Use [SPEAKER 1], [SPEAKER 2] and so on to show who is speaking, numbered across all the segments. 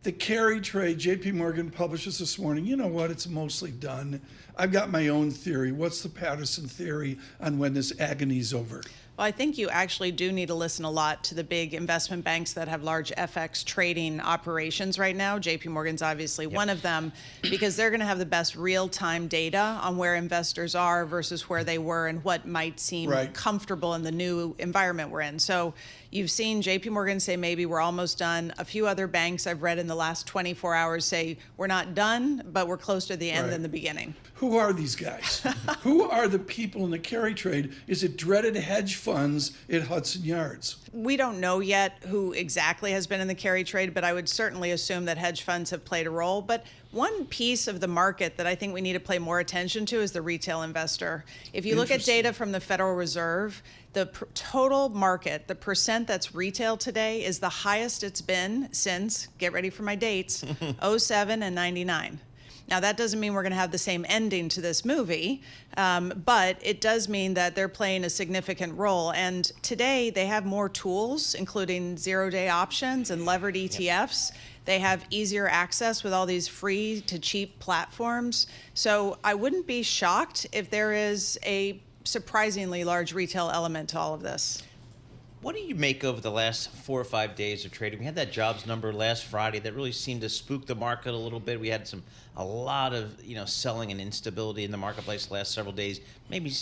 [SPEAKER 1] The carry trade, JP Morgan publishes this morning, you know what, it's mostly done. I've got my own theory. What's the Patterson theory on when this agony's over?
[SPEAKER 2] Well, I think you actually do need to listen a lot to the big investment banks that have large FX trading operations right now. JP Morgan's obviously one of them, because they're going to have the best real-time data on where investors are versus where they were and what might seem comfortable in the new environment we're in. So you've seen JP Morgan say maybe we're almost done. A few other banks I've read in the last 24 hours say we're not done, but we're closer to the end than the beginning.
[SPEAKER 1] Who are these guys? Who are the people in the carry trade? Is it dreaded hedge funds at Hudson Yards?
[SPEAKER 2] We don't know yet who exactly has been in the carry trade, but I would certainly assume that hedge funds have played a role. But one piece of the market that I think we need to pay more attention to is the retail investor. If you look at data from the Federal Reserve, the total market, the percent that's retail today, is the highest it's been since, get ready for my dates, 07 and 99. Now, that doesn't mean we're going to have the same ending to this movie, but it does mean that they're playing a significant role. And today, they have more tools, including zero-day options and levered ETFs. They have easier access with all these free to cheap platforms. So I wouldn't be shocked if there is a surprisingly large retail element to all of this.
[SPEAKER 3] What do you make of the last 4 or 5 days of trading? We had that jobs number last Friday that really seemed to spook the market a little bit. We had a lot of selling and instability in the marketplace the last several days. Maybe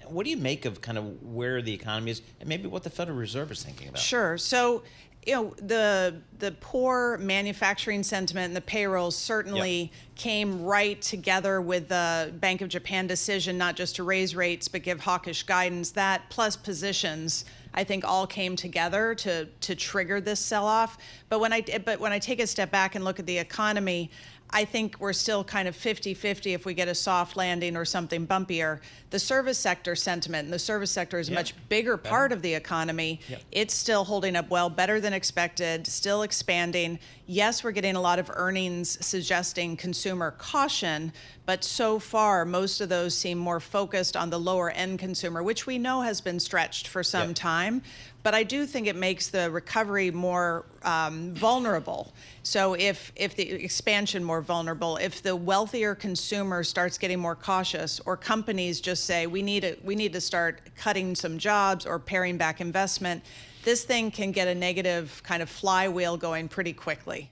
[SPEAKER 3] what do you make of kind of where the economy is and maybe what the Federal Reserve is thinking about?
[SPEAKER 2] Sure. So the poor manufacturing sentiment and the payrolls certainly came right together with the Bank of Japan decision, not just to raise rates, but give hawkish guidance. That plus positions, I think, all came together to trigger this sell-off. But when I take a step back and look at the economy, I think we're still kind of 50-50 if we get a soft landing or something bumpier. The service sector sentiment, and the service sector is a much bigger part of the economy. It's still holding up well, better than expected, still expanding. Yes, we're getting a lot of earnings suggesting consumer caution, but so far, most of those seem more focused on the lower end consumer, which we know has been stretched for some time. But I do think it makes the recovery more vulnerable. So if the expansion more vulnerable, if the wealthier consumer starts getting more cautious, or companies just say we need to start cutting some jobs or paring back investment, this thing can get a negative kind of flywheel going pretty quickly.